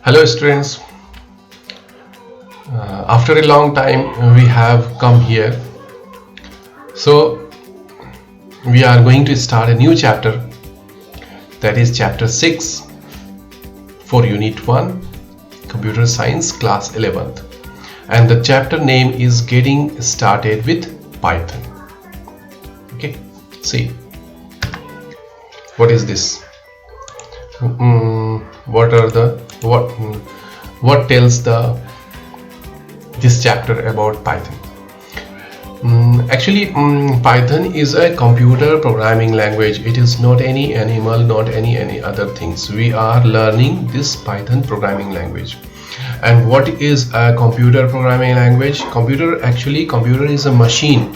Hello students, after a long time we have come here. So we are going to start a new chapter, that is chapter 6 for unit 1 computer science class 11th, and the chapter name is getting started with Python. Okay, see what is this. What tells this chapter about Python? Actually, Python is a computer programming language. It is not any animal, not any other things. We are learning this Python programming language. And what is a computer programming language? Computer is a machine.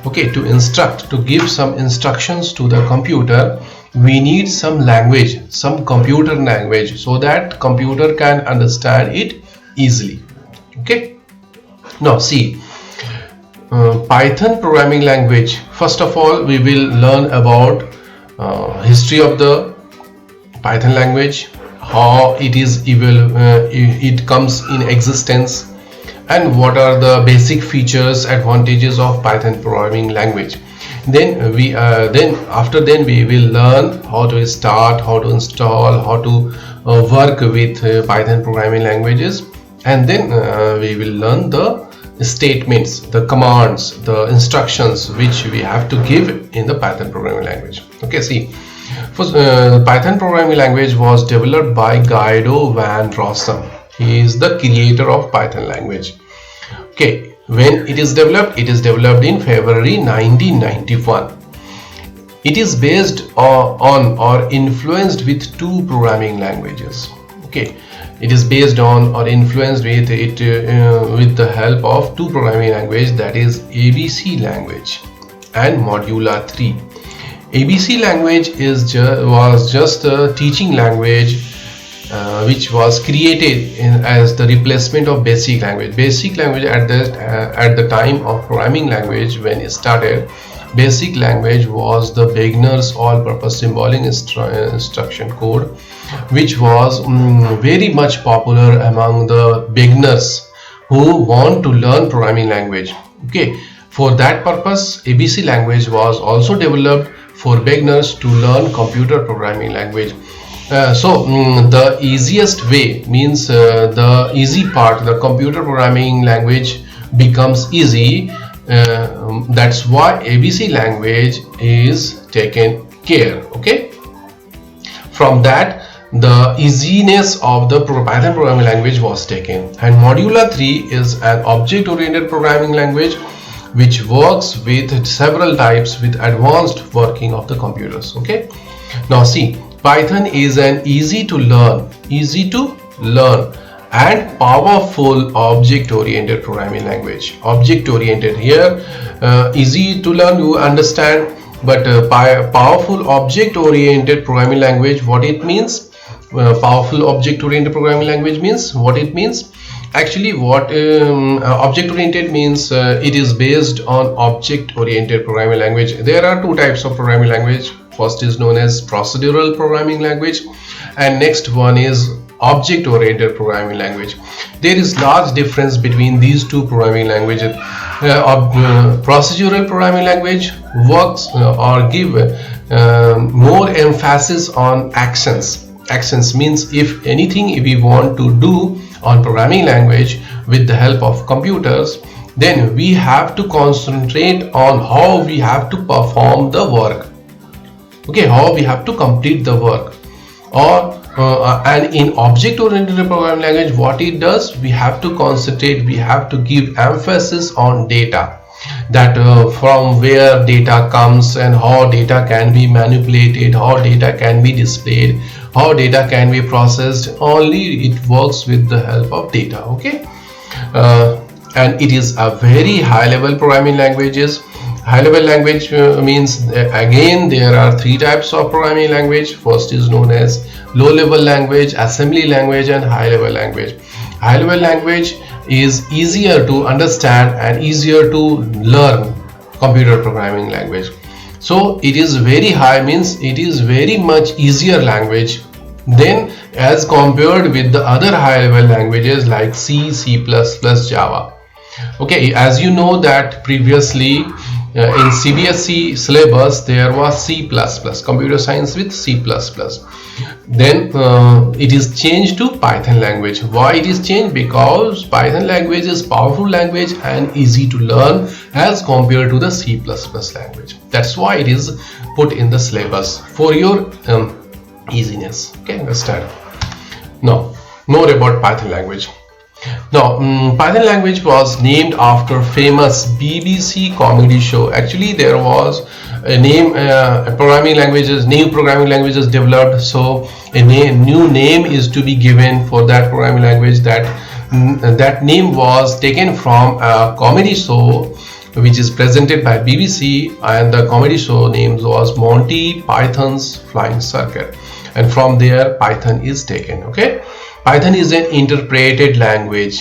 Okay, to give some instructions to the computer, we need some language, some computer language, so that computer can understand it easily. Okay, now see, Python programming language. First of all, we will learn about history of the Python language, how it comes in existence, and what are the basic features, advantages of Python programming language. Then we will learn how to start, how to install, how to work with Python programming languages, and then we will learn the statements, the commands, the instructions which we have to give in the Python programming language. Okay, see, first, Python programming language was developed by Guido van Rossum. He is the creator of Python language. Okay, when it is developed in February 1991. It is based on or influenced with two programming languages. Okay, it is based on or influenced with the help of two programming languages, that is ABC language and Modula 3. ABC language was just a teaching language which was created as the replacement of basic language. Basic language at the time of programming language, when it started, basic language was the beginner's all-purpose symbolic instruction code, which was very much popular among the beginners who want to learn programming language. Okay, for that purpose, ABC language was also developed for beginners to learn computer programming language. The easiest way means the easy part, the computer programming language becomes easy. That's why ABC language is taken care. Okay, from that the easiness of the Python programming language was taken. And Modula 3 is an object-oriented programming language which works with several types with advanced working of the computers. Okay, now see, Python is an easy to learn and powerful object-oriented programming language. Object-oriented here, easy to learn, you understand, but powerful object-oriented programming language, what it means? Powerful object-oriented programming language means what it means. Actually, what object-oriented means, it is based on object-oriented programming language. There are two types of programming language. First is known as procedural programming language, and next one is object-oriented programming language. There is large difference between these two programming languages. Procedural programming language works or give more emphasis on actions. Actions means if anything we want to do on programming language with the help of computers, then we have to concentrate on how we have to perform the work. Okay, how we have to complete the work. And in object-oriented programming language, what it does, we have to concentrate, we have to give emphasis on data, that from where data comes and how data can be manipulated, how data can be displayed, how data can be processed. Only it works with the help of data. Okay, and it is a very high-level programming languages. High-level language means, again, there are three types of programming language. First is known as low-level language, assembly language, and high-level language. High-level language is easier to understand and easier to learn computer programming language. So it is very high, means it is very much easier language then as compared with the other high level languages like C, C++, Java. Okay, as you know that previously in CBSE syllabus there was C++, computer science with C++. Then it is changed to Python language. Why it is changed? Because Python language is powerful language and easy to learn as compared to the C++ language. That's why it is put in the syllabus for your easiness. Okay, understand? Now more about Python language. Now Python language was named after famous BBC comedy show. Actually there was a name, new programming languages developed, so a new name is to be given for that programming language. That name was taken from a comedy show which is presented by BBC, and the comedy show name was Monty Python's Flying Circuit, and from there Python is taken. Okay, Python is an interpreted language.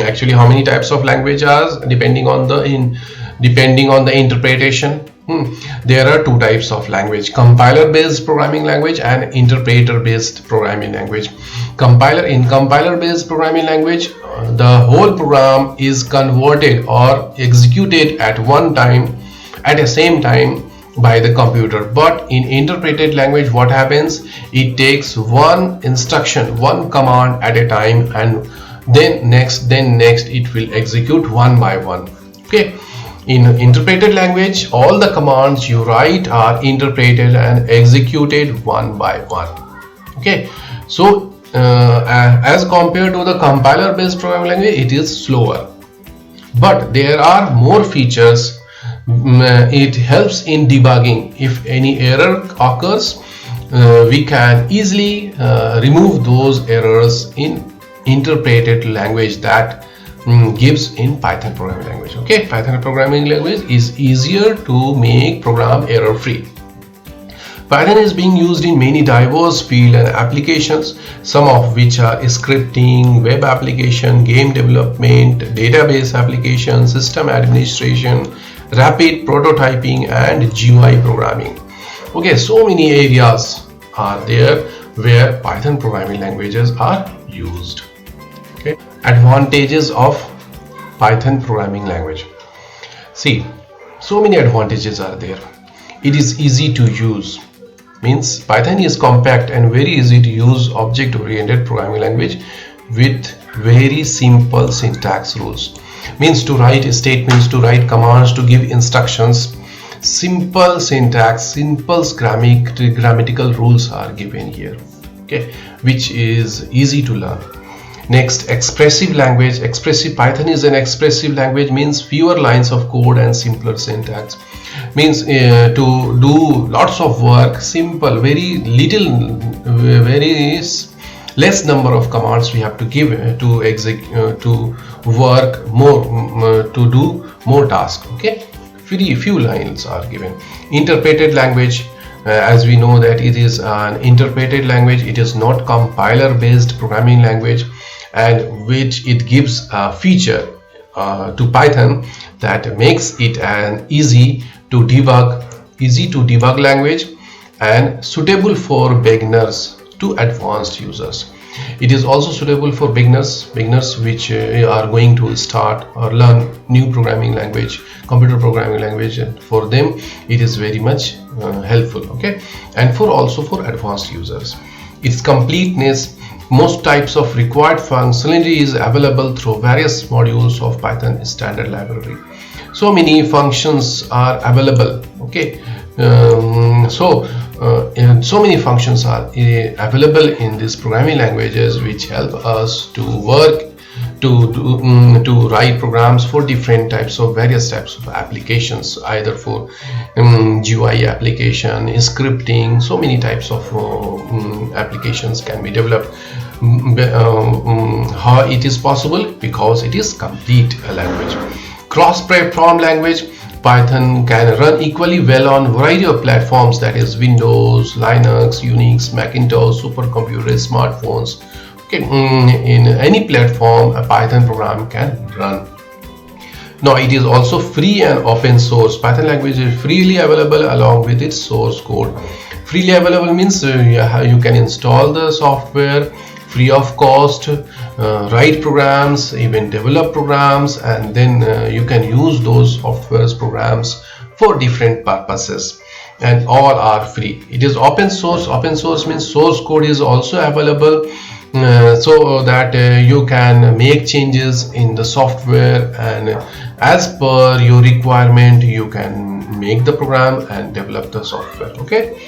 Actually, how many types of language are depending on the interpretation? There are two types of language: compiler based programming language and interpreter based programming language. In compiler based programming language, the whole program is converted or executed at the same time by the computer. But in interpreted language, what happens? It takes one instruction, one command at a time, and then next it will execute one by one. Okay, in interpreted language, all the commands you write are interpreted and executed one by one. Okay, so as compared to the compiler based programming language, it is slower, but there are more features. It helps in debugging. If any error occurs, we can easily remove those errors in interpreted language that gives in Python programming language. Okay, Python programming language is easier to make program error free. Python is being used in many diverse fields and applications, some of which are scripting, web application, game development, database application, system administration, rapid prototyping, and GUI programming. Okay, so many areas are there where Python programming languages are used. Okay, advantages of Python programming language. See, so many advantages are there. It is easy to use. Means Python is compact and very easy to use object-oriented programming language with very simple syntax rules. Means to write statements, to write commands, to give instructions, simple syntax, simple grammatical rules are given here. Okay, which is easy to learn. Next, expressive language. Python is an expressive language, means fewer lines of code and simpler syntax. Means to do lots of work, simple, very less number of commands we have to give to execute, to work more, to do more tasks. Okay, few lines are given. Interpreted language, as we know that it is an interpreted language, it is not compiler based programming language, and which it gives a feature to Python that makes it an easy to debug language and suitable for beginners to advanced users. It is also suitable for beginners which are going to start or learn new programming language, computer programming language. For them it is very much helpful. Okay, and also for advanced users. Its completeness, most types of required functionality is available through various modules of Python standard library. So many functions are available. Okay, so many functions are available in these programming languages, which help us to work, to write programs for various types of applications, either for GUI application, scripting. So many types of applications can be developed. How it is possible? Because it is complete language. Cross-platform language. Python can run equally well on a variety of platforms, that is Windows, Linux, Unix, Macintosh, supercomputers, smartphones. Okay, in any platform a Python program can run. Now it is also free and open source. Python language is freely available along with its source code. Freely available means you can install the software free of cost, write programs, even develop programs, and then you can use those softwares programs for different purposes, and all are free. It is open source. Open source means source code is also available, so that you can make changes in the software, and as per your requirement you can make the program and develop the software. Okay,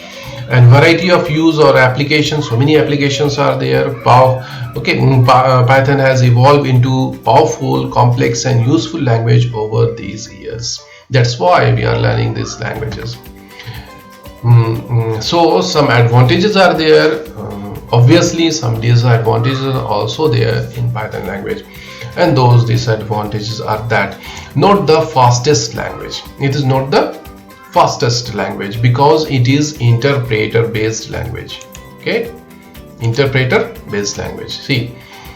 and variety of use or applications, so many applications are there. Python has evolved into powerful, complex and useful language over these years. That's why we are learning these languages. So some advantages are there, obviously some disadvantages are also there in Python language, and those disadvantages are that not the fastest language. It is not the fastest language because it is interpreter based language. Okay, interpreter based language. See,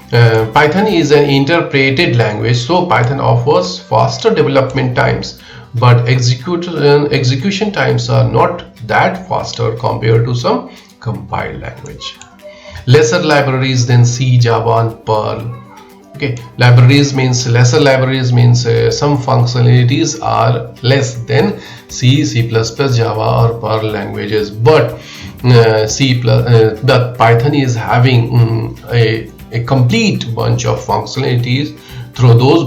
Python is an interpreted language, so Python offers faster development times, but execution times are not that faster compared to some compiled language. Lesser libraries than C, Java and Perl. Okay, libraries means lesser libraries means some functionalities are less than C, C++, Java or Perl languages, but the Python is having a complete bunch of functionalities. Through those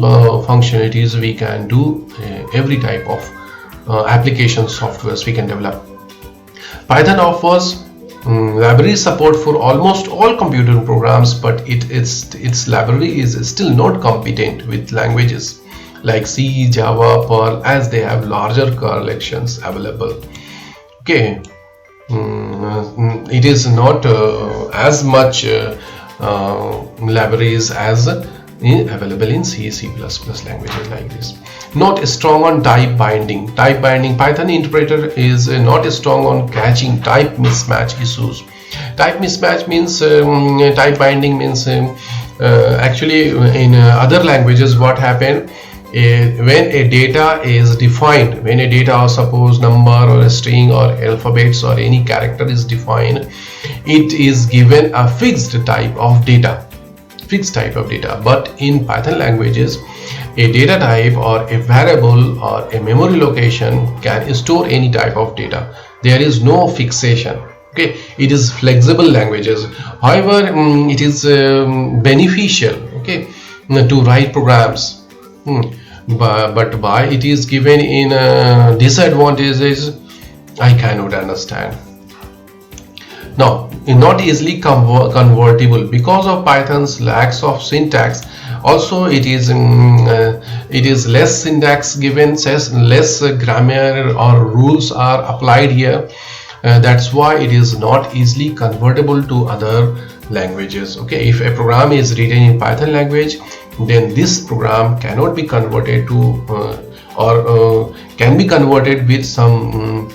functionalities we can do every type of application softwares we can develop. Python offers library support for almost all computer programs, but its library is still not competent with languages like C, Java, Perl, as they have larger collections available. Okay, it is not as much libraries as available in C, C++ languages like this. Not strong on type binding. Type binding, Python interpreter is not strong on catching type mismatch issues. Type mismatch means type binding means actually in other languages what happen when a data is defined, when a data, suppose number or a string or alphabets or any character is defined, it is given a fixed type of data. But in Python languages, a data type or a variable or a memory location can store any type of data. There is no fixation. Okay, it is flexible languages. However, it is beneficial, okay, to write programs, but why it is given in disadvantages I cannot understand. Now, not easily convertible because of Python's lacks of syntax. Also, it is less syntax given, less grammar or rules are applied here. That's why it is not easily convertible to other languages. Okay, if a program is written in Python language, then this program cannot be converted to or can be converted with some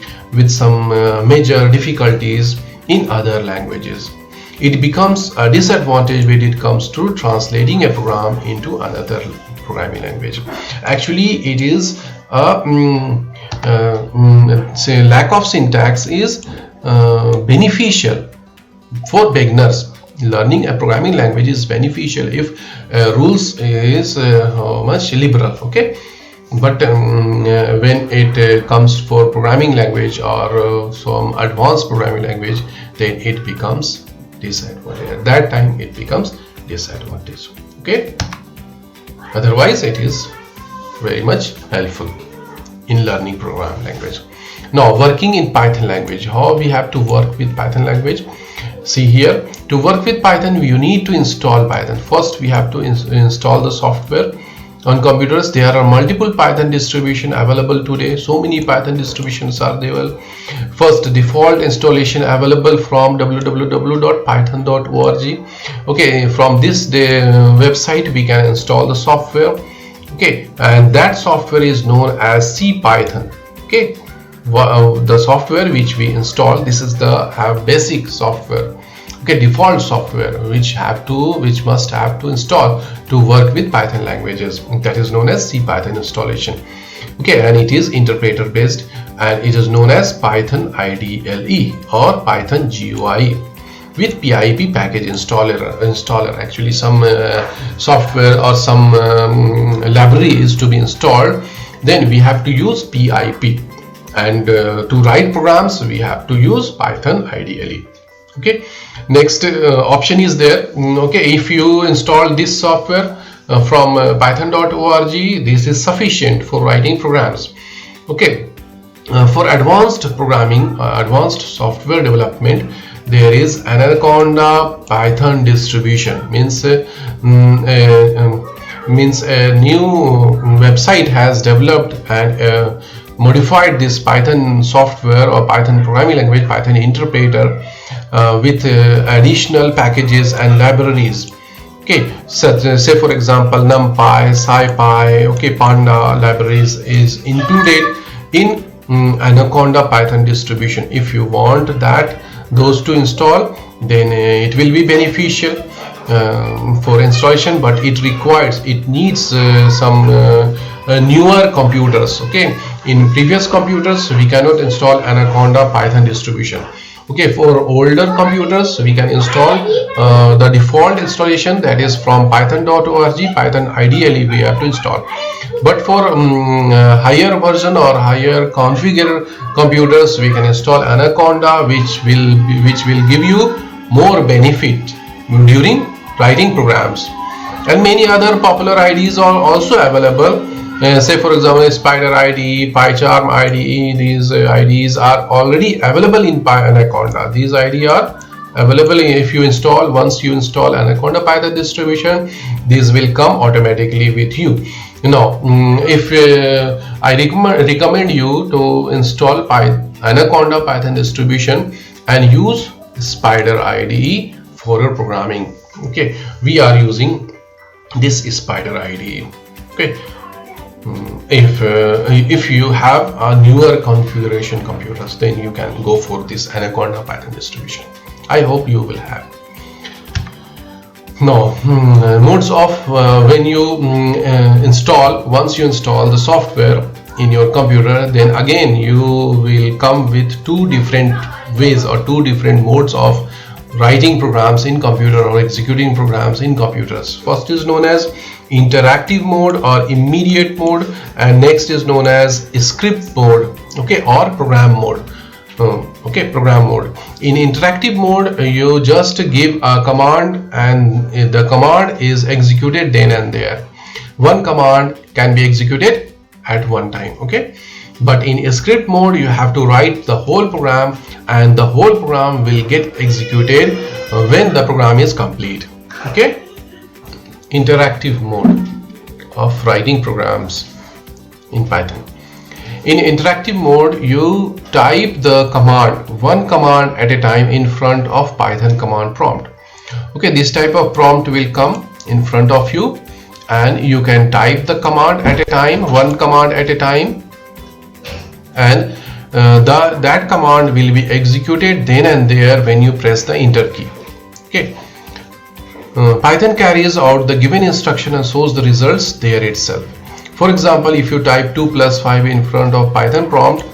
major difficulties in other languages. It becomes a disadvantage when it comes to translating a program into another programming language. Actually, it is say lack of syntax is beneficial for beginners. Learning a programming language is beneficial if rules is much liberal. Okay, but when it comes for programming language or some advanced programming language, then it becomes disadvantage. At that time it becomes disadvantage. Okay, otherwise it is very much helpful in learning programming language. Now, working in Python language, how we have to work with Python language. See here, to work with Python you need to install Python. First we have to install the software. On computers there are multiple Python distribution available today. So many Python distributions are there. First, default installation available from www.python.org. okay, from this website we can install the software. Okay, and that software is known as CPython. Okay, the software which we install, this is the basic software. Okay, default software which must have to install to work with Python languages, that is known as CPython installation. Okay, and it is interpreter based. and it is known as Python IDLE or Python GUI with PIP package installer. Actually, some software or some library is to be installed, then we have to use PIP, and to write programs we have to use Python IDLE. Okay, next option is there. Okay, if you install this software from python.org, this is sufficient for writing programs. Okay, for advanced programming, advanced software development, there is Anaconda Python distribution. Means a new website has developed and modified this Python software or Python programming language, Python interpreter, with additional packages and libraries. Okay, so say for example NumPy, SciPy, okay, Panda libraries is included in Anaconda Python distribution. If you want that those to install, then it will be beneficial for installation, but it needs some newer computers. Okay, in previous computers we cannot install Anaconda Python distribution. Okay, for older computers we can install the default installation, that is from python.org, Python IDLE we have to install. But for higher version or higher configured computers, we can install Anaconda, which will give you more benefit during writing programs. And many other popular IDEs are also available. Say for example Spider IDE, PyCharm IDE. These IDEs are already available in Anaconda. These IDEs are available if you install. Once you install Anaconda Python distribution, these will come automatically with you. Now, if I recommend you to install Anaconda Python distribution and use Spider IDE for your programming. Okay, we are using this Spider IDE. Okay, if you have a newer configuration computers, then you can go for this Anaconda Python distribution. I hope you will have. Now, modes of when you once you install the software in your computer, then again you will come with two different ways or two different modes of writing programs in computer or executing programs in computers. First is known as interactive mode or immediate mode, and next is known as script mode, okay, or program mode. Okay, program mode. In interactive mode, you just give a command and the command is executed then and there. One command can be executed at one time. Okay, but in script mode you have to write the whole program, and the whole program will get executed when the program is complete. Okay, interactive mode of writing programs in Python. In interactive mode, you type the command, one command at a time, in front of Python command prompt. Okay, this type of prompt will come in front of you, and you can type the command at a time, one command at a time, and that command will be executed then and there when you press the enter key. Okay, Python carries out the given instruction and shows the results there itself. For example, if you type 2 plus 5 in front of Python prompt,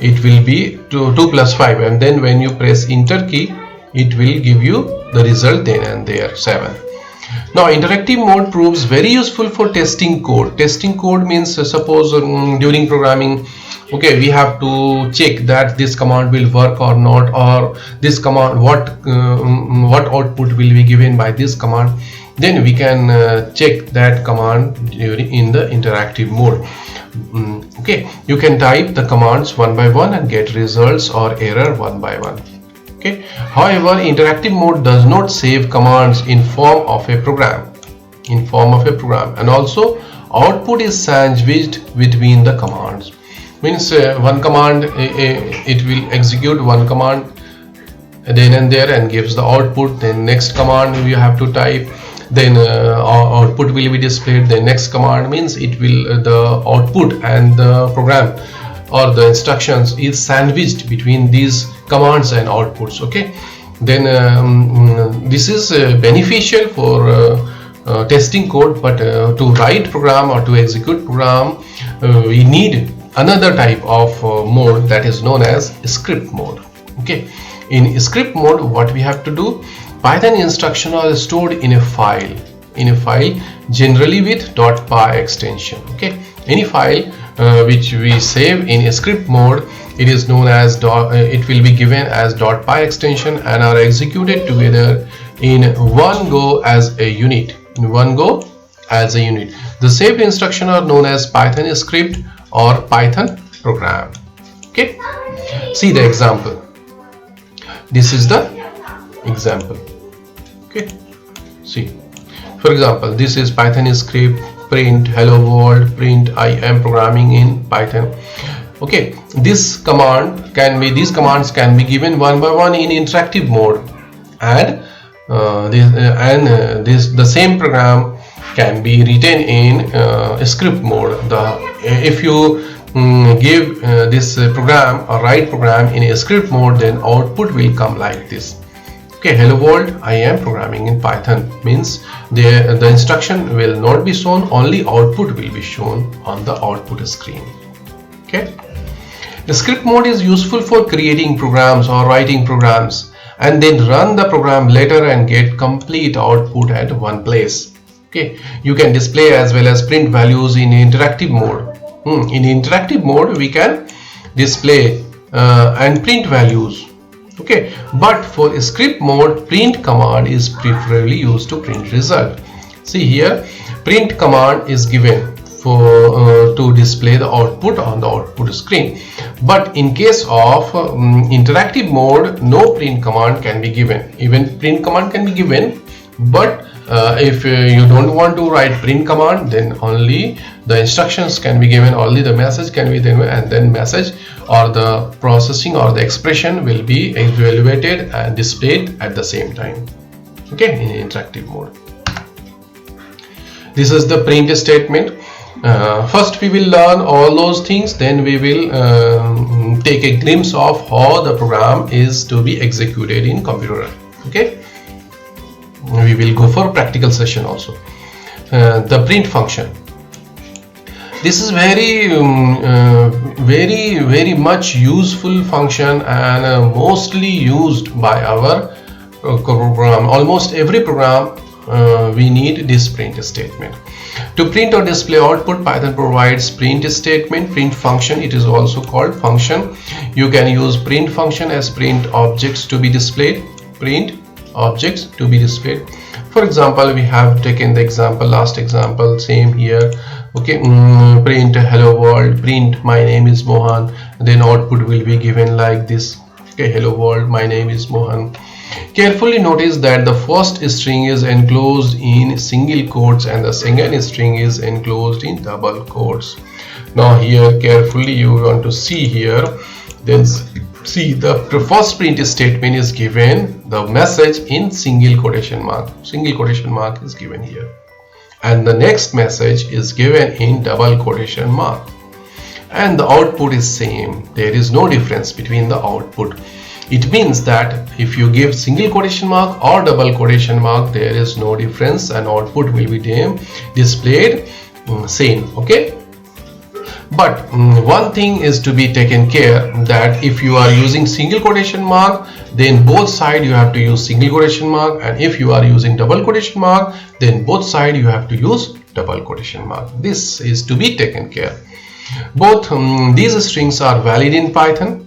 it will be 2 plus 5, and then when you press enter key, it will give you the result then and there, 7. Now, interactive mode proves very useful for testing code. Testing code means suppose during programming, okay, we have to check that this command will work or not, or this command, what output will be given by this command. Then we can check that command in the interactive mode. Okay, you can type the commands one by one and get results or error one by one. Okay, however, interactive mode does not save commands in form of a program, and also output is sandwiched between the commands. Means one command, it will execute one command then and there and gives the output. Then next command you have to type, then output will be displayed. The next command means it will the output and the program or the instructions is sandwiched between these commands and outputs. Okay, then this is beneficial for testing code, but to write program or to execute program, we need another type of mode that is known as script mode. Okay, in script mode, what we have to do, Python instructions are stored in a file, generally with .py extension. Okay, any file which we save in a script mode, it is known as it will be given as .py extension and are executed together in one go as a unit. The saved instructions are known as Python script or Python program. Okay, see the example. This is the example. Okay, see, for example, this is Python script, print hello world, print I am programming in Python. Okay, these commands can be given one by one in interactive mode, and the same program can be written in script mode. If you give this program or write program in a script mode, then output will come like this. Okay, hello world, I am programming in Python means the instruction will not be shown, only output will be shown on the output screen. Okay, the script mode is useful for creating programs or writing programs and then run the program later and get complete output at one place. Okay, you can display as well as print values in interactive mode. In interactive mode, we can display and print values. Okay, but for script mode, print command is preferably used to print result. See here, print command is given for to display the output on the output screen. But in case of interactive mode, no print command can be given. Even print command can be given, but if you don't want to write print command, then only the instructions can be given, only the message can be given, and then message or the processing or the expression will be evaluated and displayed at the same time. Okay, in interactive mode. This is the print statement. First we will learn all those things, then we will take a glimpse of how the program is to be executed in computer. Okay, we will go for practical session also. The print function, this is very much useful function and mostly used by our program. Almost every program we need this print statement. To print or display output, Python provides print statement, print function. It is also called function. You can use print function as print objects to be displayed. Print objects to be displayed. For example, we have taken the example, last example, same here. Okay, print hello world, print my name is Mohan, then output will be given like this. Okay, hello world, my name is Mohan. Carefully notice that the first string is enclosed in single quotes and the second string is enclosed in double quotes. Now here carefully you want to see here, then see the first print statement is given the message in single quotation mark. Single quotation mark is given here, and the next message is given in double quotation mark, and the output is same. There is no difference between the output. It means that if you give single quotation mark or double quotation mark, there is no difference and output will be displayed same. Okay, but one thing is to be taken care, that if you are using single quotation mark, then both sides you have to use single quotation mark, and if you are using double quotation mark, then both sides you have to use double quotation mark. This is to be taken care. Both these strings are valid in Python.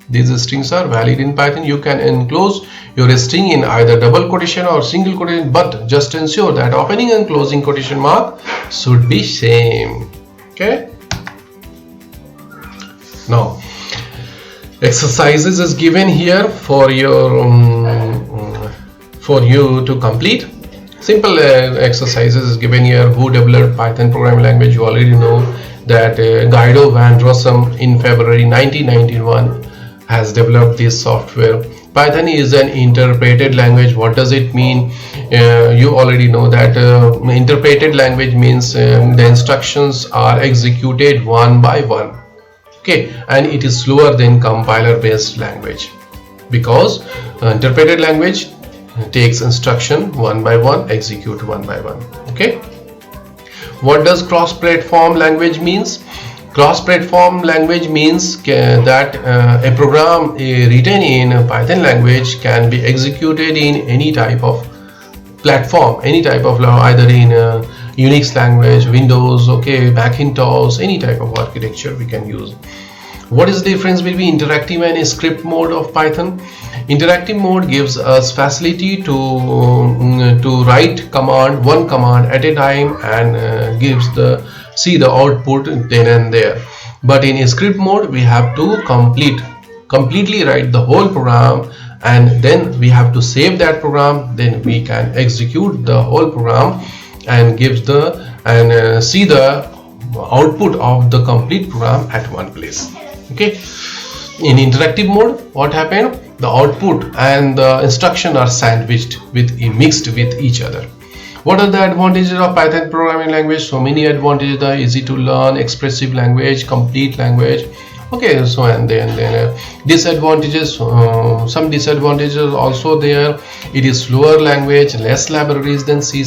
These strings are valid in Python. You can enclose your string in either double quotation or single quotation, but just ensure that opening and closing quotation mark should be same. Okay, now exercises is given here for your for you to complete. Simple exercises is given here. Who developed Python programming language? You already know that Guido van Rossum in February 1991 has developed this software. Python is an interpreted language. What does it mean? You already know that interpreted language means the instructions are executed one by one. Okay, and it is slower than compiler based language, because interpreted language takes instruction one by one, execute one by one. Okay, what does cross platform language means? Cross-platform language means that a program written in Python language can be executed in any type of platform, any type of either in Unix language, Windows, okay, Macintosh, any type of architecture we can use. What is the difference between interactive and script mode of Python? Interactive mode gives us facility to write one command at a time and see the output then and there. But in script mode we have to completely write the whole program, and then we have to save that program, then we can execute the whole program and see the output of the complete program at one place. Okay, in interactive mode what happened? The output and the instruction are sandwiched mixed with each other. What are the advantages of Python programming language? So many advantages: the easy to learn, expressive language, complete language. Okay, so and then disadvantages, some disadvantages also there. It is slower language, less libraries than C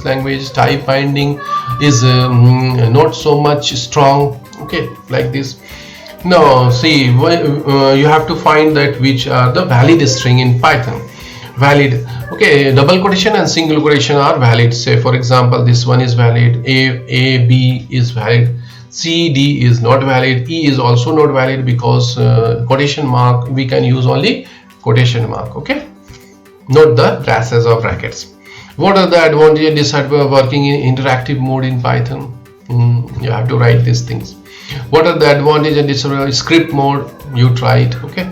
language. Type binding is not so much strong. Okay, like this. Now see, you have to find that which are the valid string in Python. Valid, okay, double quotation and single quotation are valid. Say for example, this one is valid, A, B is valid, C, D is not valid, E is also not valid, because quotation mark, we can use only quotation mark, okay, not the braces or brackets. What are the advantages and disadvantages of working in interactive mode in Python? You have to write these things. What are the advantages and disadvantages? Script mode, you try it, okay.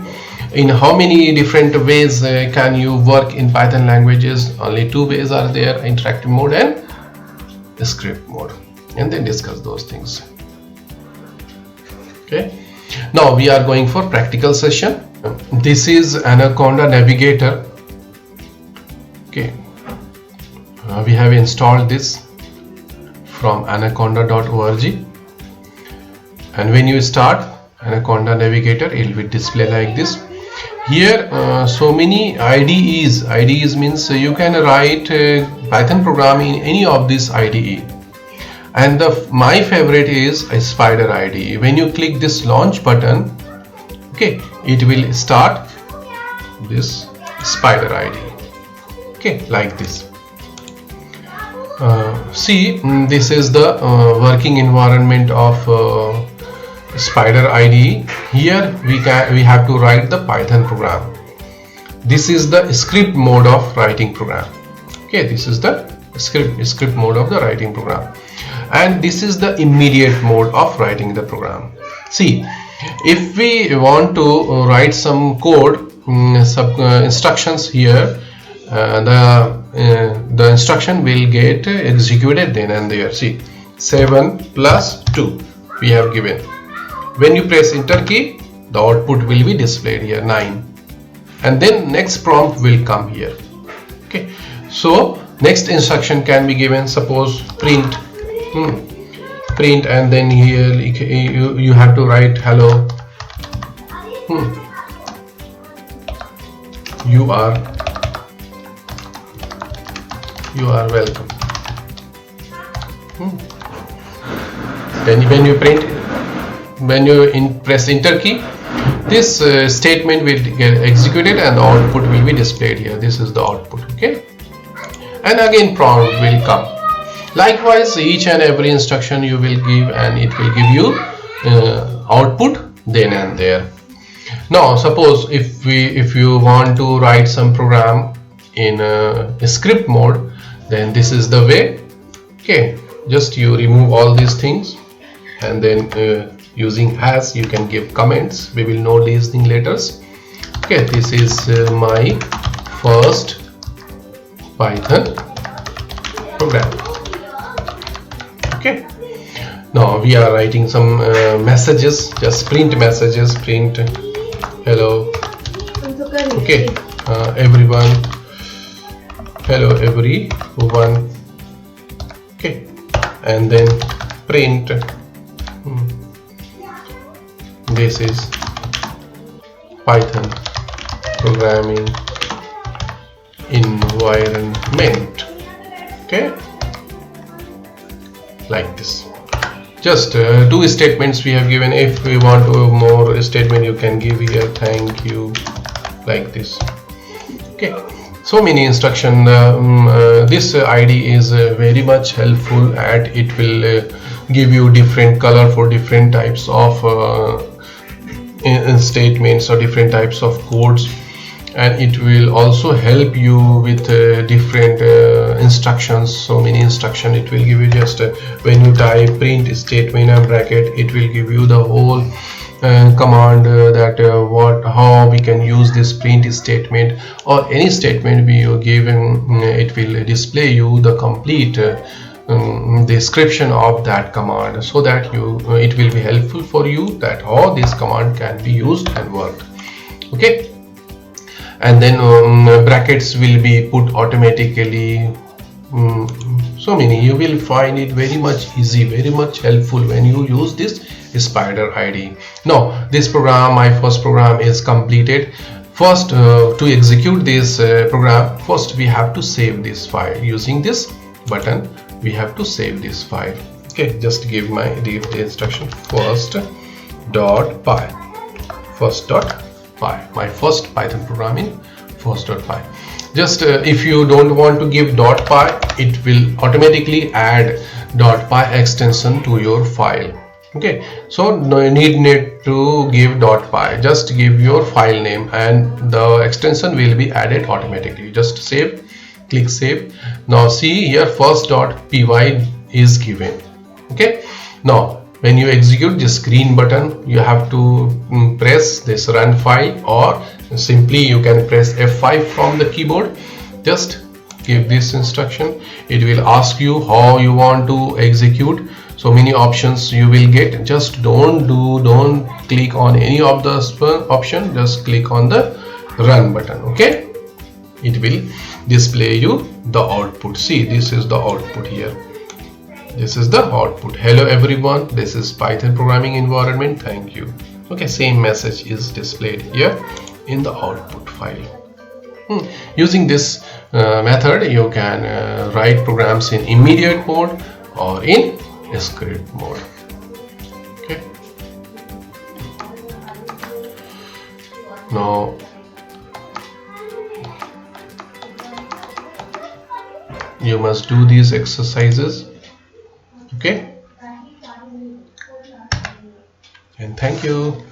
In how many different ways can you work in Python languages? Only two ways are there: interactive mode and script mode, and then discuss those things. Okay, now we are going for practical session. This is Anaconda Navigator. Okay, we have installed this from anaconda.org, and when you start Anaconda Navigator, it will display like this. Here so many IDEs. IDEs means you can write Python program in any of this IDE, and my favorite is a Spider IDE. When you click this launch button, okay, it will start this Spider IDE, okay, like this. See, this is the working environment of Spider IDE. Here we have to write the Python program. This is the script mode of writing program. Okay, this is the script mode of the writing program, and this is the immediate mode of writing the program. See, if we want to write some code, instructions here, the instruction will get executed then and there. See, 7 plus 2 we have given. When you press enter key, the output will be displayed here, 9, and then next prompt will come here. Okay, so next instruction can be given, suppose print, and then here you have to write hello, you are welcome. Then when you print, when you press enter key, this statement will get executed and the output will be displayed here. This is the output, okay, and again prompt will come. Likewise, each and every instruction you will give, and it will give you output then and there. Now suppose if you want to write some program in script mode, then this is the way. Okay, just you remove all these things, and then using as you can give comments. We will know these things later. Okay, this is my first Python program. Okay, now we are writing some messages, just print messages, print hello, okay, everyone, hello everyone, okay, and then print this is Python programming environment, okay, like this. Just two statements we have given. If we want more statement, you can give here thank you, like this. Okay, so many instruction. This ID is very much helpful, and it will give you different color for different types of statements or different types of codes, and it will also help you with different instructions. So many instruction it will give you. Just when you type print statement and bracket, it will give you the whole command that how we can use this print statement or any statement we are given. It will display you the complete description of that command, so that you it will be helpful for you that how this command can be used and worked. Okay, and then brackets will be put automatically. So many, you will find it very much easy, very much helpful when you use this spider ID. Now this program, my first program, is completed. First, to execute this program, first we have to save this file. Using this button we have to save this file. Okay, just give the instruction first.py, first.py, my first Python program in first.py. Just if you don't want to give .py, it will automatically add .py extension to your file. Okay, so no need to give .py, just give your file name and the extension will be added automatically. Just save, click save. Now see here, first.py is given. Okay, now when you execute this green button, you have to press this run file, or simply you can press F5 from the keyboard. Just give this instruction. It will ask you how you want to execute. So many options you will get. Just don't click on any of the option, just click on the run button. Okay, it will display you the output. See, this is the output here. This is the output. Hello everyone, this is Python programming environment, thank you. Okay, same message is displayed here in the output file. Using this method, you can write programs in immediate mode or in script mode. Okay, now you must do these exercises. Okay, and thank you.